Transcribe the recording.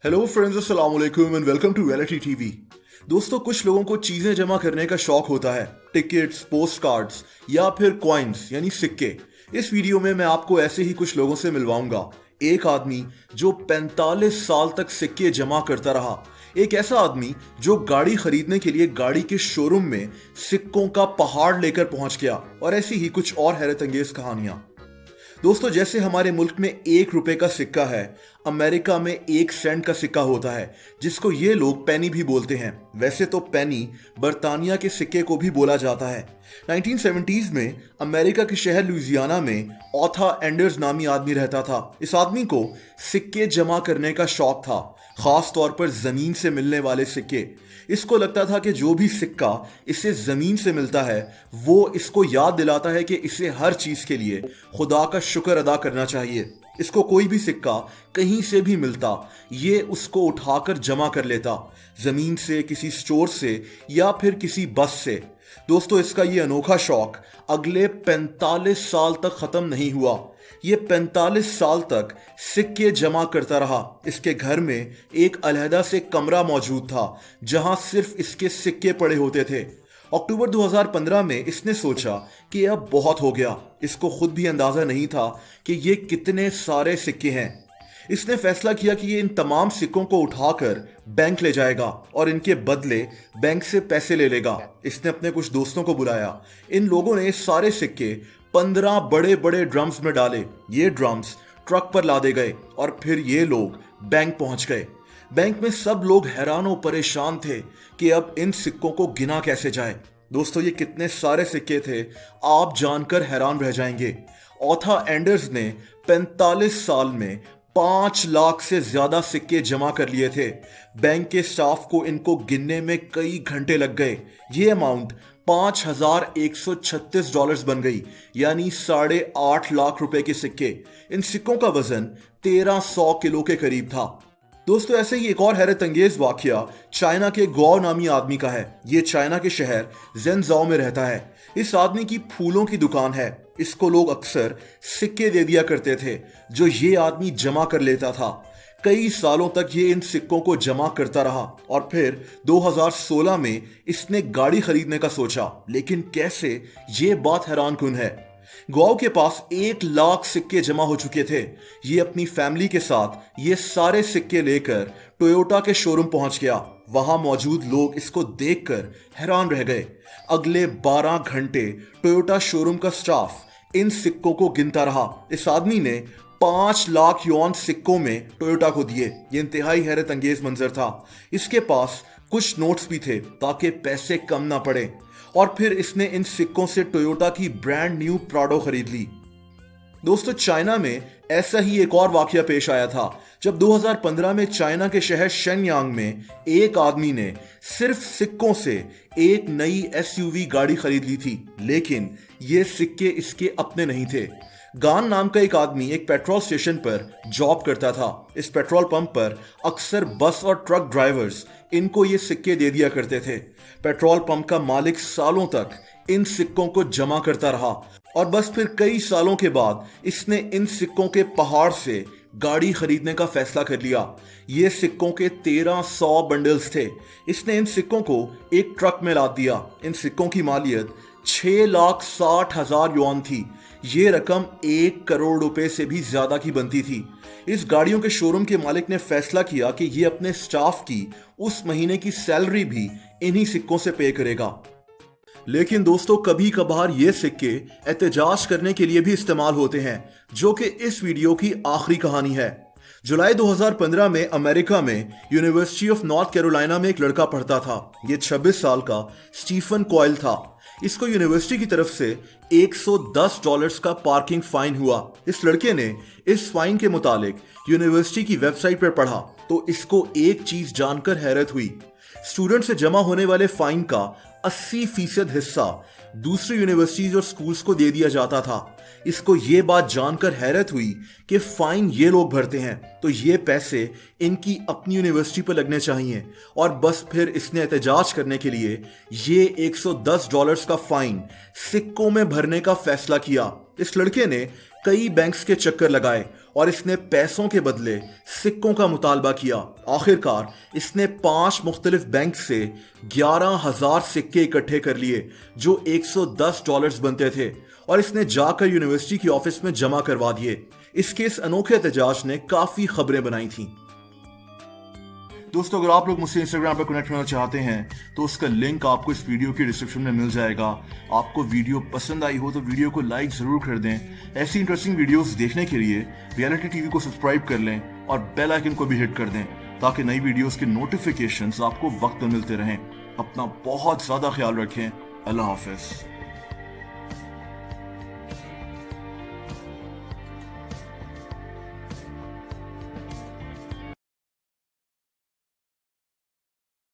Hello friends, अस्सलाम वालेकुम and welcome to reality TV. दोस्तों, कुछ लोगों को चीजें जमा करने का शौक होता है, टिकट्स, पोस्ट कार्ड्स या फिर कॉइन्स यानी सिक्के। इस वीडियो में मैं आपको ऐसे ही कुछ लोगों से मिलवाऊंगा। एक आदमी जो 45 साल तक सिक्के जमा करता रहा, एक ऐसा आदमी जो गाड़ी खरीदने के लिए गाड़ी के शोरूम में सिक्कों का पहाड़ लेकर पहुंच गया, और ऐसी ही कुछ और हैरत अंगेज कहानियां। दोस्तों, जैसे हमारे मुल्क में 1 रुपए का सिक्का है, अमेरिका में 1 सेंट का सिक्का होता है जिसको ये लोग पेनी भी बोलते हैं। वैसे तो पेनी बर्तानिया के सिक्के को भी बोला जाता है। 1970s में अमेरिका के शहर लुइसियाना में ऑथा एंडर्स नामी आदमी रहता था। इस आदमी को सिक्के जमा करने का शौक था, खास तौर पर जमीन से मिलने वाले सिक्के। इसको लगता था कि जो भी सिक्का इसे जमीन से मिलता है वो इसको याद दिलाता है कि इसे हर चीज के लिए खुदा का शुक्र अदा करना चाहिए। इसको कोई भी सिक्का कहीं से भी मिलता, ये उसको उठाकर जमा कर लेता, जमीन से, किसी स्टोर से या फिर किसी बस से। दोस्तों, इसका ये अनोखा शौक अगले 45 साल तक खत्म नहीं हुआ। ये 45 साल तक सिक्के जमा करता रहा। इसके घर में एक अलहदा से कमरा मौजूद था जहां सिर्फ इसके सिक्के पड़े होते थे। अक्टूबर 2015 में इसने सोचा कि अब बहुत हो गया। इसको खुद भी अंदाजा नहीं था कि ये कितने सारे सिक्के हैं। इसने फैसला किया कि ये इन तमाम सिक्कों को उठाकर बैंक ले जाएगा और इनके बदले बैंक से पैसे ले लेगा। इसने अपने कुछ दोस्तों को बुलाया। इन लोगों ने सारे सिक्के 15 बड़े बड़े ड्रम्स में डाले। ये ड्रम्स ट्रक पर लादे गए और फिर ये लोग बैंक पहुंच गए। बैंक में सब लोग हैरान और परेशान थे कि अब इन सिक्कों को गिना कैसे जाए। दोस्तों, ये कितने सारे सिक्के थे, आप जानकर हैरान रह जाएंगे। ऑथा एंडर्स ने 45 साल में 5 लाख से ज्यादा सिक्के जमा कर लिए थे। बैंक के स्टाफ को इनको गिनने में कई घंटे लग गए। ये अमाउंट $5,136 बन गई, यानी 8.5 लाख रुपए के सिक्के। इन सिक्कों का वजन 1300 किलो के करीब था। दोस्तों, ऐसे ही एक और हैरत अंगेज वाकया चाइना के गौ नामी आदमी का है। ये चाइना के शहर जेनजाओ में रहता है। इस आदमी की फूलों की दुकान है। इसको लोग अक्सर सिक्के दे दिया करते थे जो ये आदमी जमा कर लेता था। कई सालों तक ये इन सिक्कों को जमा करता रहा और फिर 2016 में इसने गाड़ी खरीदने का सोचा। लेकिन कैसे, ये बात हैरानकुन है। गोवा के पास 1 लाख सिक्के जमा हो चुके थे। ये अपनी फैमिली के साथ ये सारे सिक्के लेकर टोयोटा के शोरूम पहुंच गया। वहां मौजूद लोग इसको देखकर हैरान रह गए। अगले 12 घंटे टोयोटा शोरूम का स्टाफ इन सिक्कों को गिनता रहा। इस आदमी ने 5 लाख युआन सिक्कों में टोयोटा को दिए। ये इंतहाई हैरत अंगेज मंजर था। इसके पास कुछ नोट्स भी थे ताकि पैसे कम ना पड़े, और फिर इसने इन सिक्कों से टोयोटा की ब्रांड न्यू प्राडो खरीद ली। दोस्तों, चाइना में ऐसा ही एक और वाकया पेश आया था जब 2015 में चाइना के शहर शेनयांग में एक आदमी ने सिर्फ सिक्कों से एक नई एसयूवी गाड़ी खरीद ली थी। लेकिन ये सिक्के इसके अपने नहीं थे। गान नाम का एक आदमी एक पेट्रोल स्टेशन पर जॉब करता था। इस पेट्रोल पंप पर अक्सर बस और ट्रक ड्राइवर्स इनको ये सिक्के दे दिया करते थे। पेट्रोल पंप का मालिक सालों तक इन सिक्कों को जमा करता रहा और बस फिर कई सालों के बाद इसने इन सिक्कों के पहाड़ से गाड़ी खरीदने का फैसला कर लिया। ये सिक्कों के 1300 बंडल्स थे। इसने इन सिक्कों को एक ट्रक में लाद दिया। इन सिक्कों की मालियत 6,60,000 युआन थी। ये रकम 1 करोड़ रुपए से भी ज्यादा की बनती थी। इस गाड़ियों के शोरूम के मालिक ने फैसला किया कि ये अपने स्टाफ की उस महीने की सैलरी भी इन्हीं सिक्कों से पे करेगा। लेकिन दोस्तों, कभी कभार ये सिक्के एहतजाज करने के लिए भी इस्तेमाल होते हैं, जो कि इस वीडियो की आखिरी कहानी है। जुलाई 2015 में अमेरिका में यूनिवर्सिटी ऑफ नॉर्थ कैरोलिना में एक लड़का पढ़ता था। ये 26 साल का स्टीफन कॉयल था। इसको यूनिवर्सिटी की तरफ से $110 का पार्किंग फाइन हुआ। इस लड़के ने इस फाइन के मुतालिक यूनिवर्सिटी की वेबसाइट पर पढ़ा तो इसको एक चीज जानकर हैरत हुई। स्टूडेंट से जमा होने वाले फाइन का 80% हिस्सा दूसरी यूनिवर्सिटीज और स्कूल्स को दे दिया जाता था। इसको ये बात जानकर हैरत हुई कि फाइन ये लोग भरते हैं तो ये पैसे इनकी अपनी यूनिवर्सिटी पर लगने चाहिए, और बस फिर इसने एहतजाज करने के लिए ये $110 का फाइन सिक्कों में भरने का फैसला किया। इस लड़के ने कई बैंक्स के चक्कर लगाए और इसने पैसों के बदले सिक्कों का मुतालबा किया। आखिरकार इसने 5 मुख्तलिफ बैंक से 11,000 सिक्के इकट्ठे कर लिए जो $110 बनते थे और इसने जाकर यूनिवर्सिटी की ऑफिस में जमा करवा दिए। इसके इस अनोखे एहतजाज ने काफी खबरें बनाई थी। दोस्तों, अगर आप लोग मुझसे इंस्टाग्राम पर कनेक्ट होना चाहते हैं तो उसका लिंक आपको इस वीडियो की डिस्क्रिप्शन में मिल जाएगा। आपको वीडियो पसंद आई हो तो वीडियो को लाइक जरूर कर दें। ऐसी इंटरेस्टिंग वीडियोस देखने के लिए रियलिटी टीवी को सब्सक्राइब कर लें और बेल आइकन को भी हिट कर दें ताकि नई वीडियोस के नोटिफिकेशंस आपको वक्त पर मिलते रहें। अपना बहुत ज्यादा ख्याल रखें। अल्लाह हाफिज।